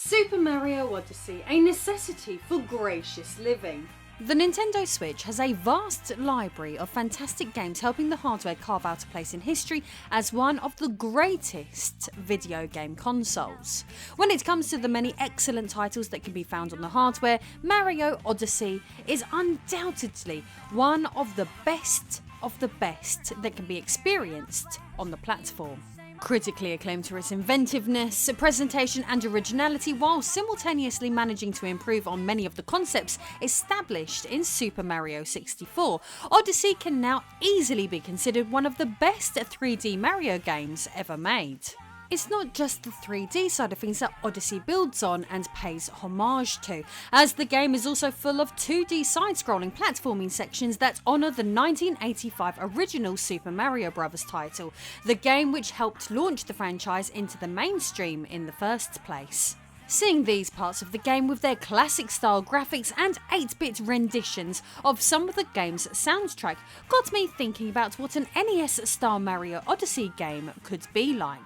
Super Mario Odyssey, a necessity for gracious living. The Nintendo Switch has a vast library of fantastic games, helping the hardware carve out a place in history as one of the greatest video game consoles. When it comes to the many excellent titles that can be found on the hardware, Mario Odyssey is undoubtedly one of the best that can be experienced on the platform. Critically acclaimed for its inventiveness, presentation and originality, while simultaneously managing to improve on many of the concepts established in Super Mario 64, Odyssey can now easily be considered one of the best 3D Mario games ever made. It's not just the 3D side of things that Odyssey builds on and pays homage to, as the game is also full of 2D side-scrolling platforming sections that honour the 1985 original Super Mario Bros. Title, the game which helped launch the franchise into the mainstream in the first place. Seeing these parts of the game with their classic style graphics and 8-bit renditions of some of the game's soundtrack got me thinking about what an NES style Mario Odyssey game could be like.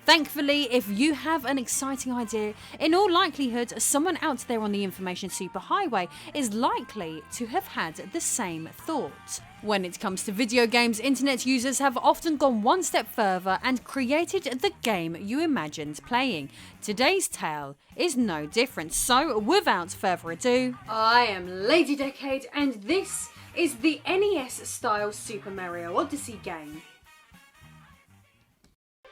Thankfully, if you have an exciting idea, in all likelihood someone out there on the information superhighway is likely to have had the same thought. When it comes to video games, internet users have often gone one step further and created the game you imagined playing. Today's tale is no different, so without further ado, I am Lady Decade and this is the NES style Super Mario Odyssey game.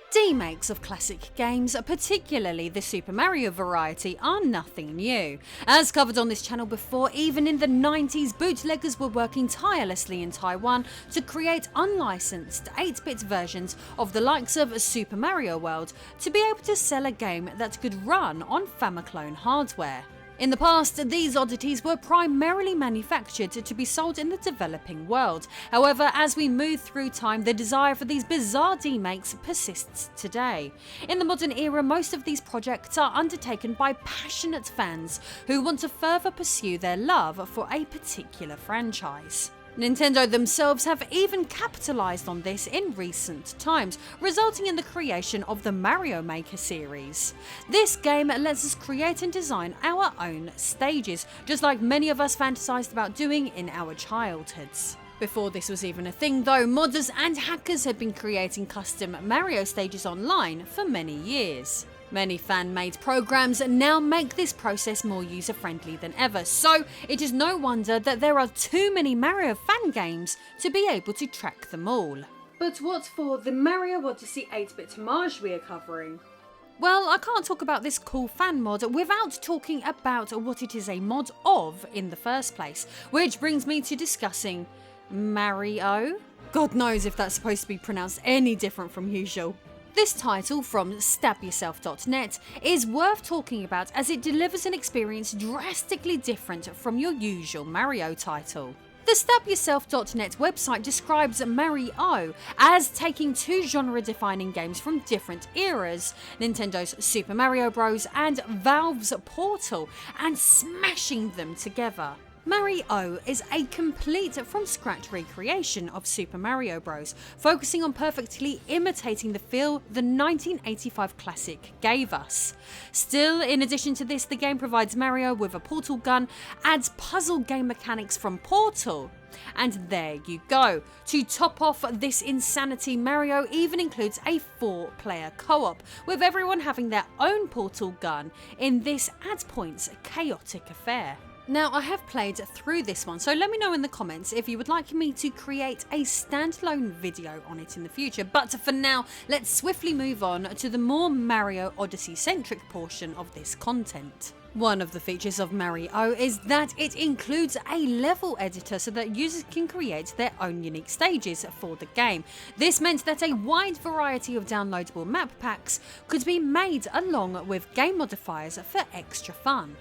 Demakes of classic games, particularly the Super Mario variety, are nothing new. As covered on this channel before, even in the 90s, bootleggers were working tirelessly in Taiwan to create unlicensed 8-bit versions of the likes of Super Mario World to be able to sell a game that could run on Famiclone hardware. In the past, these oddities were primarily manufactured to be sold in the developing world. However, as we move through time, the desire for these bizarre demakes persists today. In the modern era, most of these projects are undertaken by passionate fans who want to further pursue their love for a particular franchise. Nintendo themselves have even capitalised on this in recent times, resulting in the creation of the Mario Maker series. This game lets us create and design our own stages, just like many of us fantasised about doing in our childhoods. Before this was even a thing though, modders and hackers had been creating custom Mario stages online for many years. Many fan-made programs now make this process more user-friendly than ever, so it is no wonder that there are too many Mario fan games to be able to track them all. But what's for the Mario Odyssey 8-bit homage we are covering? Well, I can't talk about this cool fan mod without talking about what it is a mod of in the first place, which brings me to discussing Mario? God knows if that's supposed to be pronounced any different from usual. This title from stabyourself.net is worth talking about as it delivers an experience drastically different from your usual Mario title. The stabyourself.net website describes Mario as taking two genre-defining games from different eras, Nintendo's Super Mario Bros. And Valve's Portal, and smashing them together. Mario is a complete from-scratch recreation of Super Mario Bros., focusing on perfectly imitating the feel the 1985 classic gave us. Still, in addition to this, the game provides Mario with a portal gun, adds puzzle game mechanics from Portal, and there you go. To top off this insanity, Mario even includes a 4-player co-op, with everyone having their own portal gun in this at points chaotic affair. Now, I have played through this one, so let me know in the comments if you would like me to create a standalone video on it in the future, but for now, let's swiftly move on to the more Mario Odyssey-centric portion of this content. One of the features of Mario is that it includes a level editor so that users can create their own unique stages for the game. This meant that a wide variety of downloadable map packs could be made along with game modifiers for extra fun.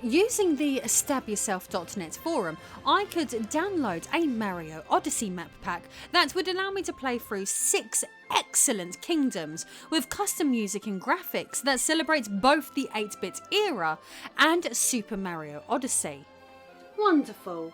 Using the stabyourself.net forum, I could download a Mario Odyssey map pack that would allow me to play through 6 excellent kingdoms with custom music and graphics that celebrates both the 8-bit era and Super Mario Odyssey. Wonderful.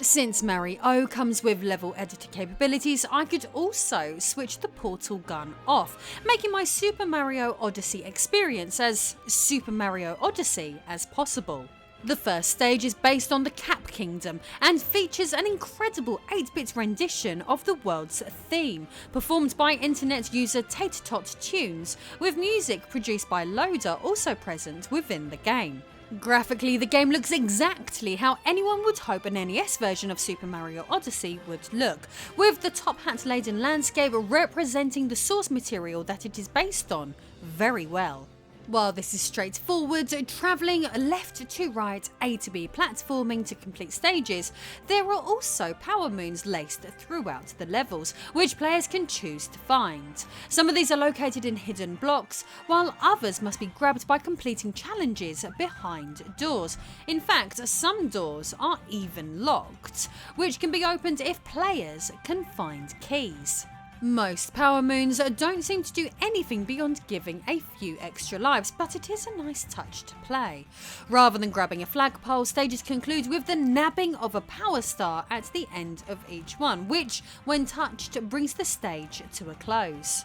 Since Mario comes with level editor capabilities, I could also switch the portal gun off, making my Super Mario Odyssey experience as Super Mario Odyssey as possible. The first stage is based on the Cap Kingdom and features an incredible 8-bit rendition of the world's theme, performed by internet user Tater-Tot Tunes, with music produced by Loader also present within the game. Graphically, the game looks exactly how anyone would hope an NES version of Super Mario Odyssey would look, with the top hat-laden landscape representing the source material that it is based on very well. While this is straightforward, travelling left to right, A to B platforming to complete stages, there are also power moons laced throughout the levels, which players can choose to find. Some of these are located in hidden blocks, while others must be grabbed by completing challenges behind doors. In fact, some doors are even locked, which can be opened if players can find keys. Most power moons don't seem to do anything beyond giving a few extra lives, but it is a nice touch to play. Rather than grabbing a flagpole, stages conclude with the nabbing of a power star at the end of each one, which, when touched, brings the stage to a close.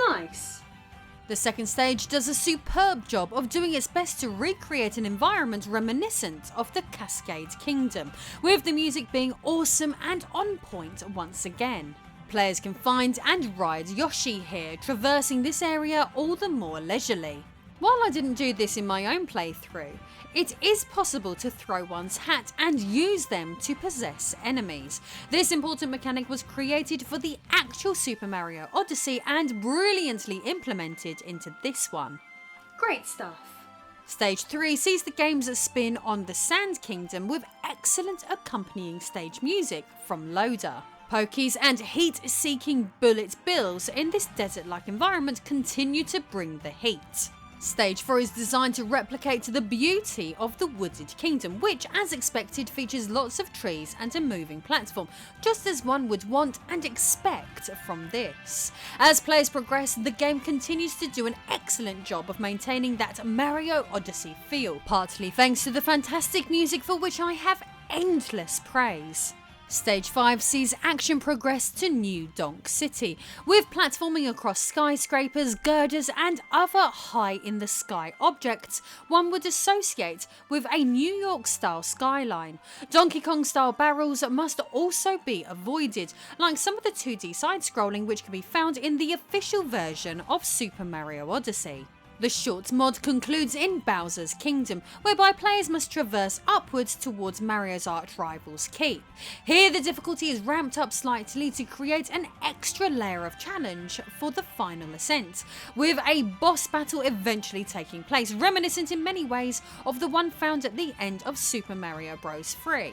Nice. The second stage does a superb job of doing its best to recreate an environment reminiscent of the Cascade Kingdom, with the music being awesome and on point once again. Players can find and ride Yoshi here, traversing this area all the more leisurely. While I didn't do this in my own playthrough, it is possible to throw one's hat and use them to possess enemies. This important mechanic was created for the actual Super Mario Odyssey and brilliantly implemented into this one. Great stuff. Stage 3 sees the game's spin on the Sand Kingdom with excellent accompanying stage music from Loader. Pokies and heat-seeking bullet bills in this desert-like environment continue to bring the heat. Stage 4 is designed to replicate the beauty of the Wooded Kingdom, which, as expected, features lots of trees and a moving platform, just as one would want and expect from this. As players progress, the game continues to do an excellent job of maintaining that Mario Odyssey feel, partly thanks to the fantastic music for which I have endless praise. Stage 5 sees action progress to New Donk City, with platforming across skyscrapers, girders and other high-in-the-sky objects one would associate with a New York-style skyline. Donkey Kong-style barrels must also be avoided, like some of the 2D side-scrolling which can be found in the official version of Super Mario Odyssey. The short mod concludes in Bowser's Kingdom, whereby players must traverse upwards towards Mario's arch-rival's keep. Here the difficulty is ramped up slightly to create an extra layer of challenge for the final ascent, with a boss battle eventually taking place, reminiscent in many ways of the one found at the end of Super Mario Bros. 3.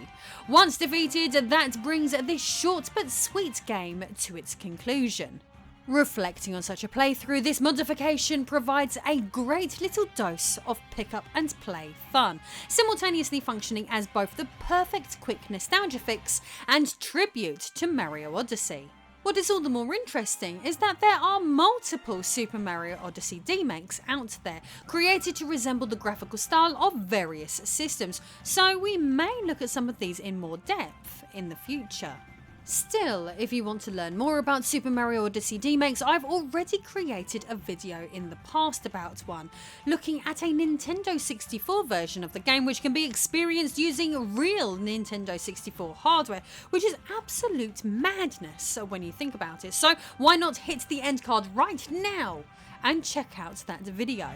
Once defeated, that brings this short but sweet game to its conclusion. Reflecting on such a playthrough, this modification provides a great little dose of pick up and play fun, simultaneously functioning as both the perfect quick nostalgia fix and tribute to Mario Odyssey. What is all the more interesting is that there are multiple Super Mario Odyssey demakes out there, created to resemble the graphical style of various systems, so we may look at some of these in more depth in the future. Still, if you want to learn more about Super Mario Odyssey demakes, I've already created a video in the past about one, looking at a Nintendo 64 version of the game which can be experienced using real Nintendo 64 hardware, which is absolute madness when you think about it. So why not hit the end card right now and check out that video.